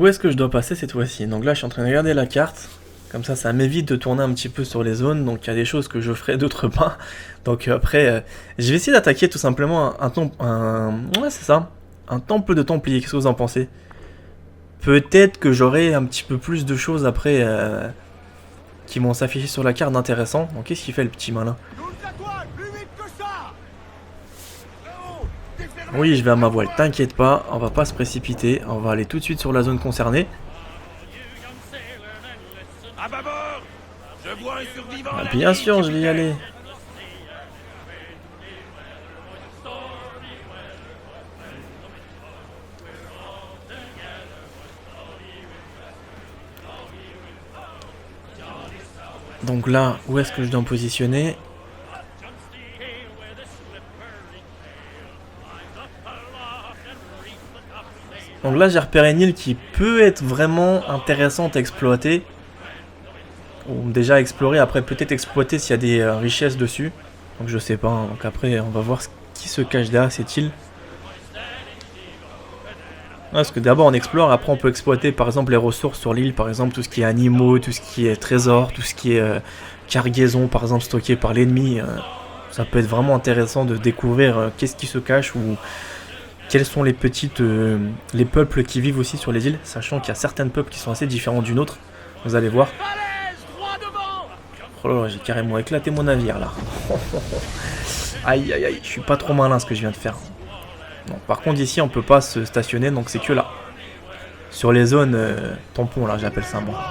où est-ce que je dois passer cette fois-ci? Donc là, je suis en train de regarder la carte. Comme ça m'évite de tourner un petit peu sur les zones. Donc il y a des choses que je ferai, d'autres pas. Donc après, je vais essayer d'attaquer tout simplement un temple. Ouais, c'est ça. Un temple de Templiers. Qu'est-ce que vous en pensez? Peut-être que j'aurai un petit peu plus de choses après qui vont s'afficher sur la carte d'intéressant. Donc qu'est-ce qu'il fait le petit malin? Oui, je vais à ma voile, t'inquiète pas, on va pas se précipiter, on va aller tout de suite sur la zone concernée. Ah, bien sûr, je vais y aller. Donc là, où est-ce que je dois me positionner? Donc là, j'ai repéré une île qui peut être vraiment intéressante à exploiter. Ou déjà explorer, après peut-être exploiter s'il y a des richesses dessus. Donc je sais pas, hein. Donc après on va voir ce qui se cache derrière cette île. Parce que d'abord on explore, après on peut exploiter par exemple les ressources sur l'île, par exemple tout ce qui est animaux, tout ce qui est trésors, tout ce qui est cargaison par exemple stocké par l'ennemi. Ça peut être vraiment intéressant de découvrir qu'est-ce qui se cache ou quels sont les les peuples qui vivent aussi sur les îles, sachant qu'il y a certains peuples qui sont assez différents d'une autre. Vous allez voir. Oh là là, j'ai carrément éclaté mon navire là. Aïe aïe aïe, je suis pas trop malin ce que je viens de faire. Non, par contre ici on peut pas se stationner, donc c'est que là. Sur les zones tampons là, j'appelle ça moi.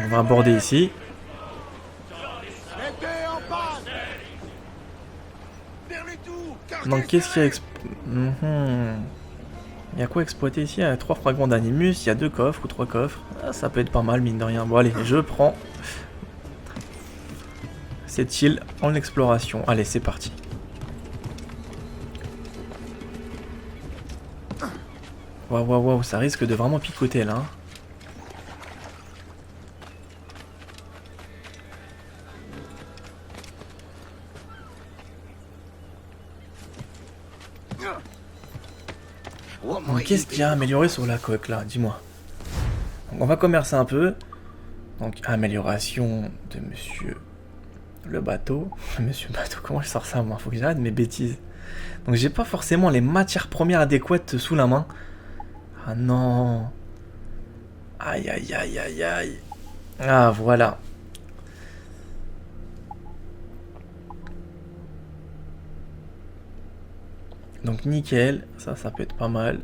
On va aborder ici. Donc qu'est-ce qu'il y a Il y a quoi exploiter ici? Il y a 3 fragments d'animus, il y a 2 coffres ou 3 coffres. Ah, ça peut être pas mal mine de rien. Bon allez, je prends cette île en exploration. Allez, c'est parti. Waouh, waouh, waouh, ça risque de vraiment picoter là. Qu'est-ce qu'il y a à améliorer sur la coque là? Dis-moi. On va commercer un peu. Donc, amélioration de monsieur le bateau. Monsieur bateau, comment je sors ça moi? Faut que j'arrête mes bêtises. Donc, j'ai pas forcément les matières premières adéquates sous la main. Ah non. Aïe aïe aïe aïe aïe. Ah voilà. Donc nickel, ça peut être pas mal.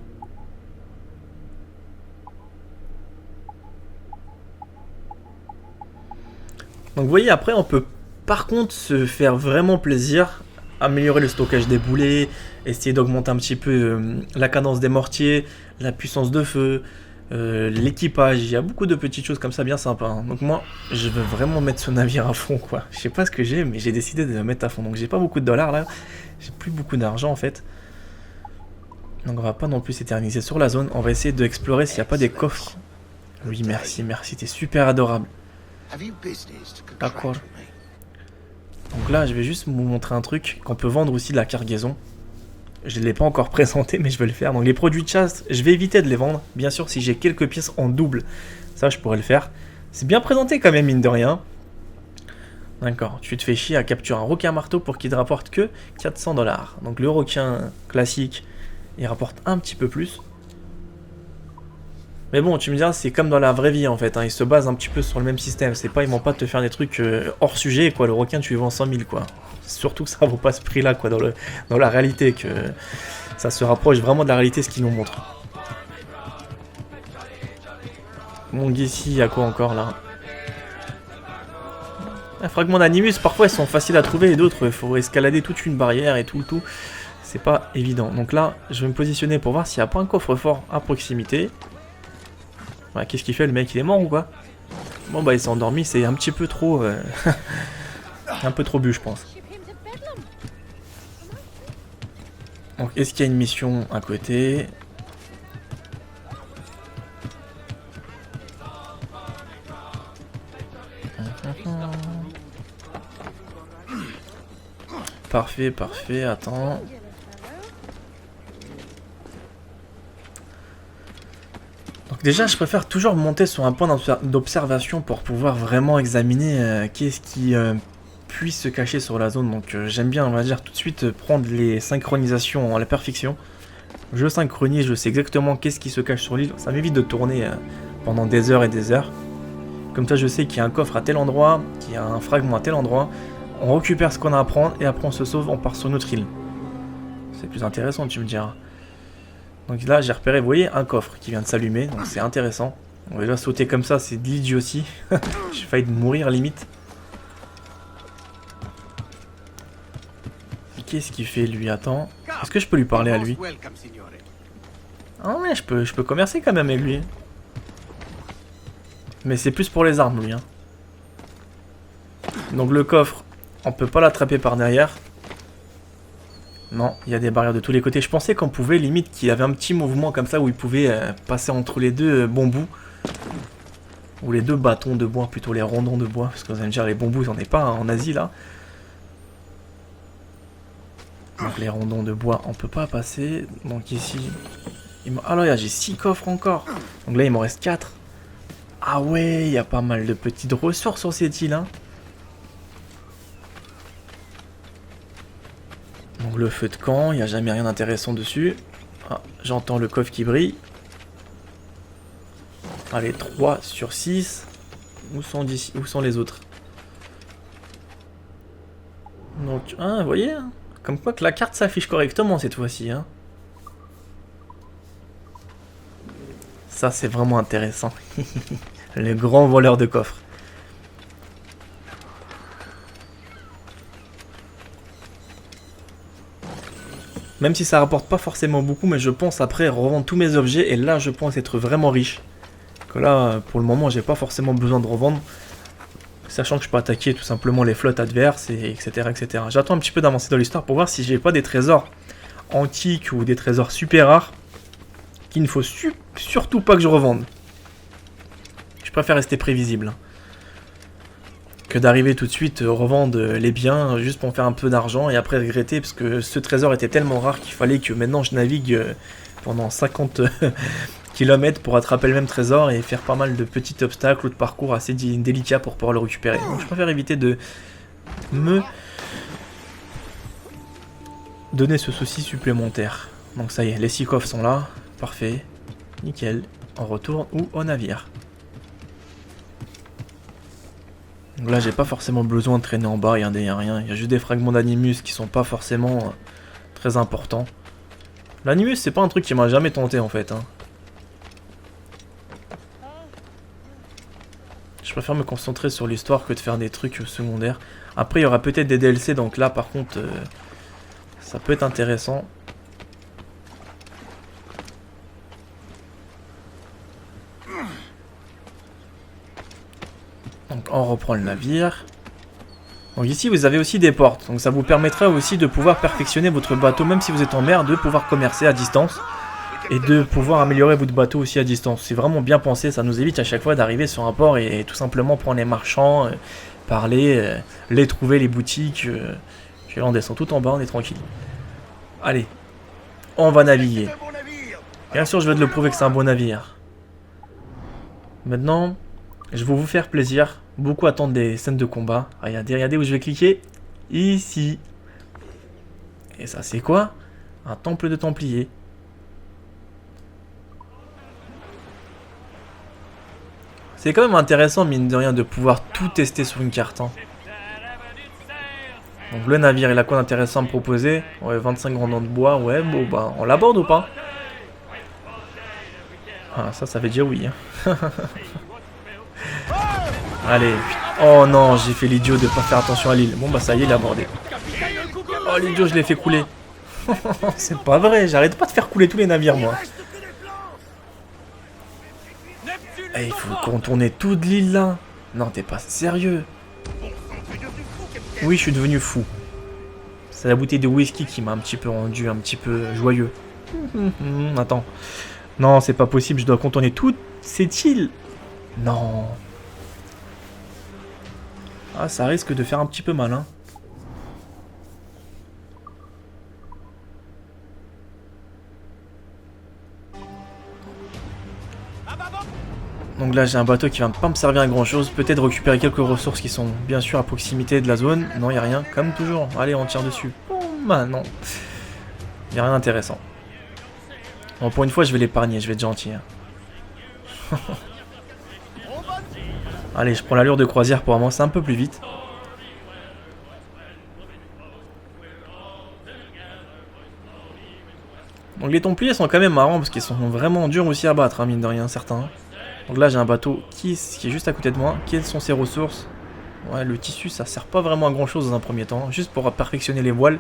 Donc vous voyez, après on peut par contre se faire vraiment plaisir, améliorer le stockage des boulets, essayer d'augmenter un petit peu la cadence des mortiers, la puissance de feu, l'équipage. Il y a beaucoup de petites choses comme ça bien sympas. Hein. Donc moi, je veux vraiment mettre ce navire à fond quoi. Je sais pas ce que j'ai, mais j'ai décidé de le mettre à fond. Donc j'ai pas beaucoup de dollars là, j'ai plus beaucoup d'argent en fait. Donc on va pas non plus s'éterniser sur la zone, on va essayer d'explorer s'il n'y a pas des coffres. Oui, merci, merci, t'es super adorable. D'accord. Donc là, je vais juste vous montrer un truc, qu'on peut vendre aussi de la cargaison. Je ne l'ai pas encore présenté, mais je vais le faire. Donc les produits de chasse, je vais éviter de les vendre. Bien sûr, si j'ai quelques pièces en double, ça je pourrais le faire. C'est bien présenté quand même, mine de rien. D'accord, tu te fais chier à capturer un requin marteau pour qu'il te rapporte que 400 dollars. Donc le requin classique, il rapporte un petit peu plus. Mais bon, tu me diras, c'est comme dans la vraie vie en fait, hein. Ils se basent un petit peu sur le même système. C'est pas, ils vont pas te faire des trucs hors sujet, quoi. Le requin, tu lui vends 100 000, quoi. Surtout que ça vaut pas ce prix-là, quoi, dans la réalité, que ça se rapproche vraiment de la réalité, ce qu'ils nous montrent. Bon, ici, il y a quoi encore là? Un fragment d'animus, parfois ils sont faciles à trouver et d'autres, il faut escalader toute une barrière et tout. C'est pas évident. Donc là, je vais me positionner pour voir s'il n'y a pas un coffre-fort à proximité. Ouais, qu'est-ce qu'il fait, le mec? Il est mort ou quoi? Bon bah il s'est endormi, c'est un petit peu trop... un peu trop bu je pense. Donc est-ce qu'il y a une mission à côté? Parfait, parfait, attends. Déjà, je préfère toujours monter sur un point d'observation pour pouvoir vraiment examiner qu'est-ce qui puisse se cacher sur la zone. Donc j'aime bien, on va dire, tout de suite prendre les synchronisations à la perfection. Je synchronise, je sais exactement qu'est-ce qui se cache sur l'île. Ça m'évite de tourner pendant des heures et des heures. Comme ça, je sais qu'il y a un coffre à tel endroit, qu'il y a un fragment à tel endroit. On récupère ce qu'on a à prendre et après on se sauve, on part sur notre île. C'est plus intéressant, tu me diras. Donc là, j'ai repéré, vous voyez, un coffre qui vient de s'allumer, donc c'est intéressant. On va déjà sauter comme ça, c'est de l'idiotie. J'ai failli mourir limite. Qu'est-ce qu'il fait lui? Attends. Est-ce que je peux lui parler à lui? Ah ouais, je peux commercer quand même avec lui. Mais c'est plus pour les armes lui. Hein. Donc le coffre, on peut pas l'attraper par derrière. Non, il y a des barrières de tous les côtés. Je pensais qu'on pouvait, limite, qu'il y avait un petit mouvement comme ça où il pouvait passer entre les deux bambous. Ou les deux bâtons de bois, plutôt les rondons de bois. Parce que vous allez me dire, les bambous, j'en ai pas hein, en Asie là. Donc les rondons de bois, on peut pas passer. Donc ici... Ah là, j'ai 6 coffres encore. Donc là, il m'en reste 4. Ah ouais, il y a pas mal de petites ressources sur cette île. Hein. Donc le feu de camp, il n'y a jamais rien d'intéressant dessus. Ah, j'entends le coffre qui brille. Allez, 3 sur 6. Où sont les autres? Donc, vous voyez hein, comme quoi que la carte s'affiche correctement cette fois-ci. Hein. Ça, c'est vraiment intéressant. Le grand voleur de coffres. Même si ça rapporte pas forcément beaucoup, mais je pense après revendre tous mes objets. Et là, je pense être vraiment riche. Que là, pour le moment, j'ai pas forcément besoin de revendre. Sachant que je peux attaquer tout simplement les flottes adverses, et etc. etc. J'attends un petit peu d'avancer dans l'histoire pour voir si j'ai pas des trésors antiques ou des trésors super rares. Qu'il ne faut surtout pas que je revende. Je préfère rester prévisible. Que d'arriver tout de suite revendre les biens juste pour me faire un peu d'argent et après regretter parce que ce trésor était tellement rare qu'il fallait que maintenant je navigue pendant 50 km pour attraper le même trésor et faire pas mal de petits obstacles ou de parcours assez délicats pour pouvoir le récupérer. Donc je préfère éviter de me donner ce souci supplémentaire. Donc ça y est, les 6 coffres sont là, parfait, nickel, on retourne ou au navire. Donc là, j'ai pas forcément besoin de traîner en bas, regardez, y a rien. Il y a juste des fragments d'animus qui sont pas forcément très importants. L'animus, c'est pas un truc qui m'a jamais tenté en fait. Hein. Je préfère me concentrer sur l'histoire que de faire des trucs secondaires. Après, il y aura peut-être des DLC, donc là, par contre, ça peut être intéressant. Donc on reprend le navire. Donc ici vous avez aussi des portes. Donc ça vous permettra aussi de pouvoir perfectionner votre bateau. Même si vous êtes en mer, de pouvoir commercer à distance. Et de pouvoir améliorer votre bateau aussi à distance. C'est vraiment bien pensé. Ça nous évite à chaque fois d'arriver sur un port et tout simplement prendre les marchands, parler, les trouver, les boutiques. Puis là on descend tout en bas, on est tranquille. Allez, on va naviguer. Bien sûr je vais te le prouver que c'est un bon navire. Maintenant... je vais vous faire plaisir. Beaucoup attendent des scènes de combat. Regardez où je vais cliquer. Ici. Et ça, c'est quoi? Un temple de Templiers. C'est quand même intéressant, mine de rien, de pouvoir tout tester sur une carte. Hein. Donc le navire, il a quoi d'intéressant à me proposer? Ouais, 25 rondons de bois. Ouais, bon, bah, on l'aborde ou pas? Ah, ça veut dire oui. Hein. Allez, oh non, j'ai fait l'idiot de pas faire attention à l'île. Bon bah ça y est, il est abordé. Oh l'idiot, je l'ai fait couler. C'est pas vrai, j'arrête pas de faire couler tous les navires moi. Eh, il faut contourner toute l'île là. Non, t'es pas sérieux. Oui, je suis devenu fou. C'est la bouteille de whisky qui m'a un petit peu rendu un petit peu joyeux. Attends. Non, c'est pas possible, je dois contourner toute cette île. Non. Ah, ça risque de faire un petit peu mal, hein. Donc là j'ai un bateau qui va pas me servir à grand chose. Peut-être récupérer quelques ressources qui sont bien sûr à proximité de la zone. Non, il a rien, comme toujours. Allez, on tire dessus. Boum, non. Il a rien d'intéressant. Bon, pour une fois je vais l'épargner, je vais être gentil. Hein. Allez, je prends l'allure de croisière pour avancer un peu plus vite. Donc les Templiers sont quand même marrants parce qu'ils sont vraiment durs aussi à battre, hein, mine de rien, certains. Donc là j'ai un bateau qui est juste à côté de moi. Quelles sont ses ressources? Ouais, le tissu ça sert pas vraiment à grand chose dans un premier temps, juste pour perfectionner les voiles.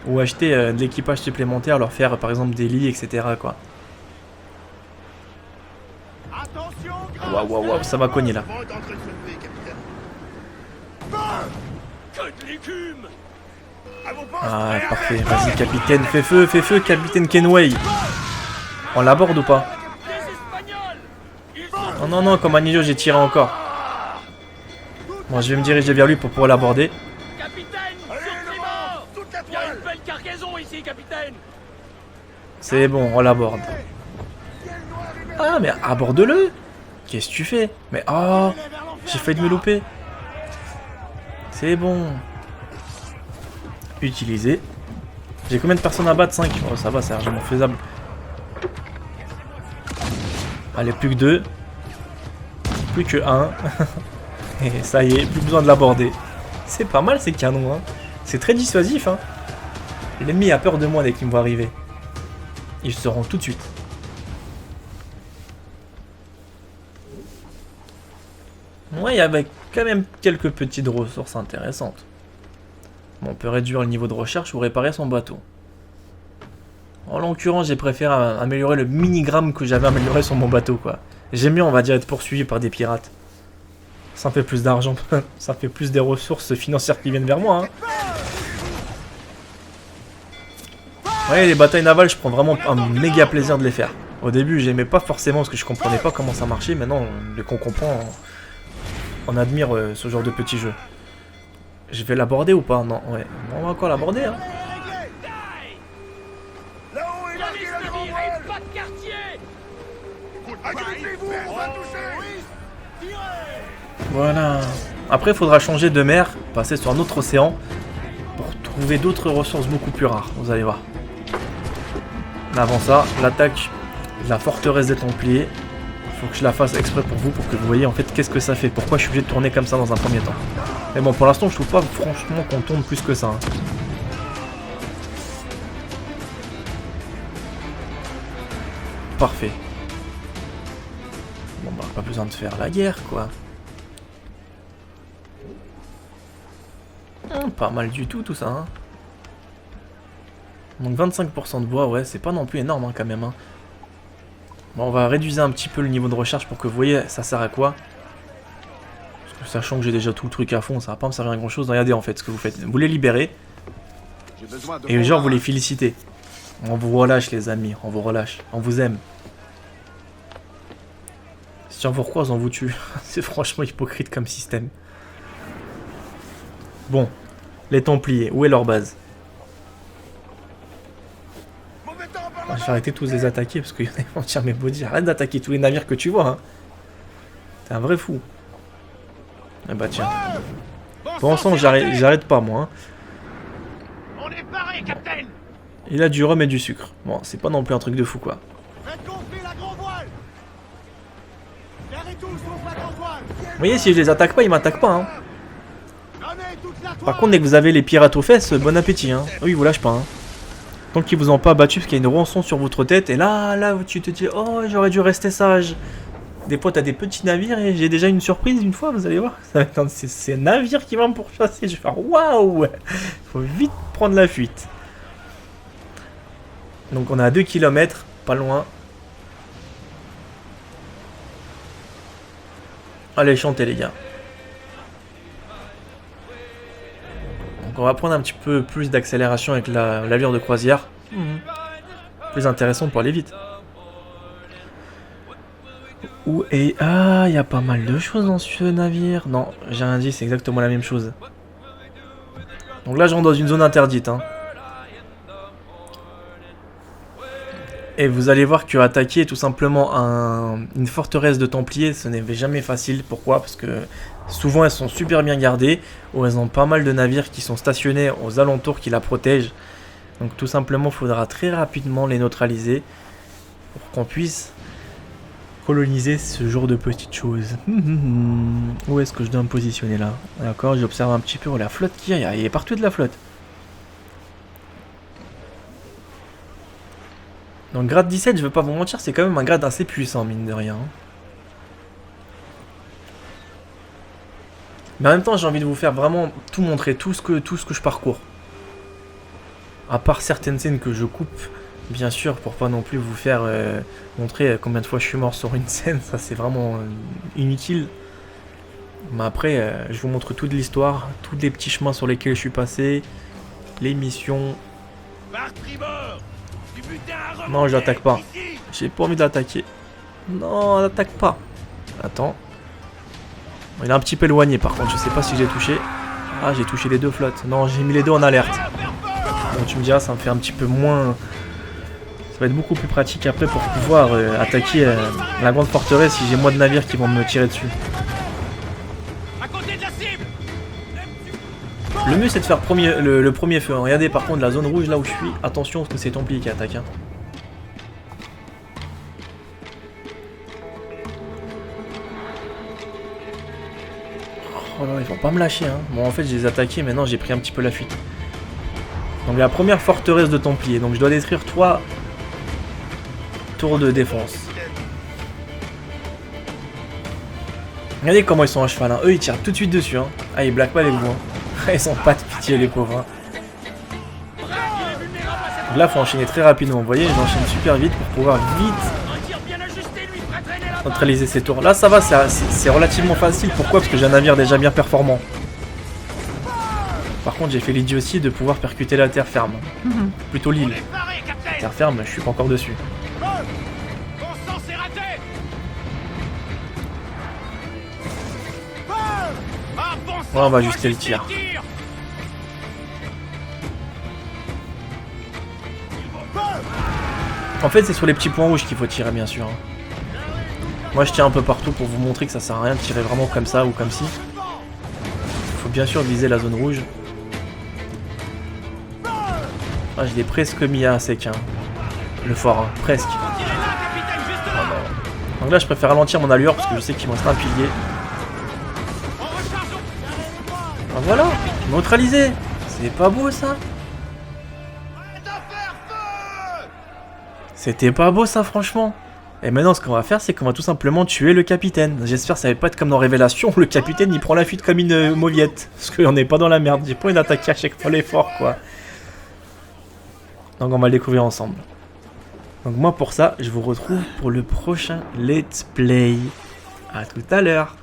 Ou acheter de l'équipage supplémentaire, leur faire par exemple des lits, etc. quoi. Waouh, waouh, waouh, ça m'a cogné là. Ah, parfait, vas-y capitaine, fais feu, capitaine Kenway. On l'aborde ou pas? Non, non, non, comme un idiot, j'ai tiré encore. Bon, je vais me diriger vers lui pour pouvoir l'aborder. C'est bon, on l'aborde. Ah, mais aborde-le. Qu'est-ce que tu fais? Mais oh, j'ai failli me louper. C'est bon. Utiliser. J'ai combien de personnes à battre? 5. Oh, ça va, c'est largement faisable. Allez, plus que 2. Plus que 1. Et ça y est, plus besoin de l'aborder. C'est pas mal ces canons, hein. C'est très dissuasif, hein. L'ennemi a peur de moi dès qu'il me voit arriver. Ils se rendent tout de suite. Ouais, il y avait quand même quelques petites ressources intéressantes. Bon, on peut réduire le niveau de recherche ou réparer son bateau. En l'occurrence, j'ai préféré améliorer le minigramme que j'avais amélioré sur mon bateau, quoi. J'aime mieux, on va dire, être poursuivi par des pirates. Ça me fait plus d'argent, ça fait plus des ressources financières qui viennent vers moi, hein. Ouais, les batailles navales, je prends vraiment un méga plaisir de les faire. Au début, j'aimais pas forcément parce que je comprenais pas comment ça marchait. Maintenant, dès qu'on comprend, on admire ce genre de petits jeux. Je vais l'aborder ou pas? Non, ouais. On va encore l'aborder, hein. Voilà. Après, il faudra changer de mer, passer sur un autre océan pour trouver d'autres ressources beaucoup plus rares. Vous allez voir. Mais avant ça, l'attaque de la forteresse des Templiers. Il faut que je la fasse exprès pour vous, pour que vous voyez en fait qu'est-ce que ça fait. Pourquoi je suis obligé de tourner comme ça dans un premier temps. Mais bon, pour l'instant, je trouve pas franchement qu'on tourne plus que ça. Hein. Parfait. Bon bah, pas besoin de faire la guerre, quoi. Pas mal du tout ça. Hein. Donc 25% de bois, ouais, c'est pas non plus énorme hein, quand même. Hein. Bon, on va réduire un petit peu le niveau de recherche pour que vous voyez ça sert à quoi. Parce que sachant que j'ai déjà tout le truc à fond, ça va pas me servir à grand chose. Regardez en fait ce que vous faites. Vous les libérez. Et genre vous les félicitez. On vous relâche les amis, on vous relâche. On vous aime. Si on vous recroise, on vous tue. C'est franchement hypocrite comme système. Bon, les Templiers, où est leur base? Je vais arrêter de tous les attaquer parce qu'il y en a qui vont tirer mes bodies. Arrête d'attaquer tous les navires que tu vois. Hein. T'es un vrai fou. Ah bah tiens. Pour l'instant, j'arrête pas moi. Hein. Il a du rhum et du sucre. Bon, c'est pas non plus un truc de fou quoi. Vous voyez, si je les attaque pas, ils m'attaquent pas. Hein. Par contre, dès que vous avez les pirates aux fesses, bon appétit. Hein. Oui, ils vous lâchent pas. Hein. Tant qu'ils vous ont pas battu parce qu'il y a une rançon sur votre tête. Et là, tu te dis, oh, j'aurais dû rester sage. Des fois, t'as des petits navires et j'ai déjà une surprise une fois, vous allez voir. C'est un navire qui va me pourchasser. Je vais faire, waouh. Faut vite prendre la fuite. Donc, on est à 2 km, pas loin. Allez, chantez, les gars. Donc on va prendre un petit peu plus d'accélération avec l'allure de croisière. Plus intéressant pour aller vite. Où est... Ah, il y a pas mal de choses dans ce navire. Non, j'ai rien dit, c'est exactement la même chose. Donc là, je rentre dans une zone interdite. Hein. Et vous allez voir que attaquer tout simplement une forteresse de Templiers, ce n'est jamais facile. Pourquoi? Parce que souvent elles sont super bien gardées, ou elles ont pas mal de navires qui sont stationnés aux alentours qui la protègent. Donc tout simplement, il faudra très rapidement les neutraliser pour qu'on puisse coloniser ce genre de petites choses. Où est-ce que je dois me positionner là? D'accord, j'observe un petit peu la flotte qu'il y a. Il y a partout de la flotte. Donc grade 17, je veux pas vous mentir, c'est quand même un grade assez puissant, mine de rien. Mais en même temps, j'ai envie de vous faire vraiment tout montrer, tout ce que je parcours. À part certaines scènes que je coupe, bien sûr, pour pas non plus vous faire montrer combien de fois je suis mort sur une scène, ça c'est vraiment inutile. Mais après, je vous montre toute l'histoire, tous les petits chemins sur lesquels je suis passé, les missions. Non, je l'attaque pas. J'ai pas envie d'attaquer. Non, n'attaque pas. Attends. Il est un petit peu éloigné par contre, je sais pas si j'ai touché. Ah, j'ai touché les deux flottes. Non, j'ai mis les deux en alerte. Bon, tu me diras, ça me fait un petit peu moins... Ça va être beaucoup plus pratique après pour pouvoir attaquer la grande forteresse si j'ai moins de navires qui vont me tirer dessus. Le mieux c'est de faire le premier feu. Regardez par contre la zone rouge là où je suis. Attention parce que c'est Templier qui attaque. Hein. Oh là, ils vont pas me lâcher. Hein. Bon en fait je les ai attaqués, maintenant j'ai pris un petit peu la fuite. Donc la première forteresse de Templiers. Donc je dois détruire 3 tours de défense. Regardez comment ils sont à cheval. Hein. Eux ils tirent tout de suite dessus. Hein. Ah ils blaguent pas avec vous. Hein. Ils sont pas de pitié les pauvres. Hein. Donc là faut enchaîner très rapidement. Vous voyez j'enchaîne super vite pour pouvoir vite neutraliser ces tours. Là ça va, c'est relativement facile. Pourquoi? Parce que j'ai un navire déjà bien performant. Par contre j'ai fait l'idiotie de pouvoir percuter la terre ferme. Plutôt l'île. Terre ferme, je suis pas encore dessus. Ouais, on va ajuster le tir. En fait c'est sur les petits points rouges qu'il faut tirer bien sûr. Moi je tire un peu partout pour vous montrer que ça sert à rien de tirer vraiment comme ça ou comme ci. Il faut bien sûr viser la zone rouge. Ah, je l'ai presque mis à sec, hein. Le fort, hein. Presque. Donc là je préfère ralentir mon allure parce que je sais qu'il me restera un pilier. Ah, voilà, neutralisé. C'est pas beau ça. C'était pas beau ça franchement. Et maintenant ce qu'on va faire c'est qu'on va tout simplement tuer le capitaine. J'espère que ça va pas être comme dans Révélation où le capitaine il prend la fuite comme une mauviette. Parce qu'on n'est pas dans la merde, j'ai pas envie d'attaquer à chaque fois l'effort quoi. Donc on va le découvrir ensemble. Donc moi pour ça je vous retrouve pour le prochain let's play. A tout à l'heure.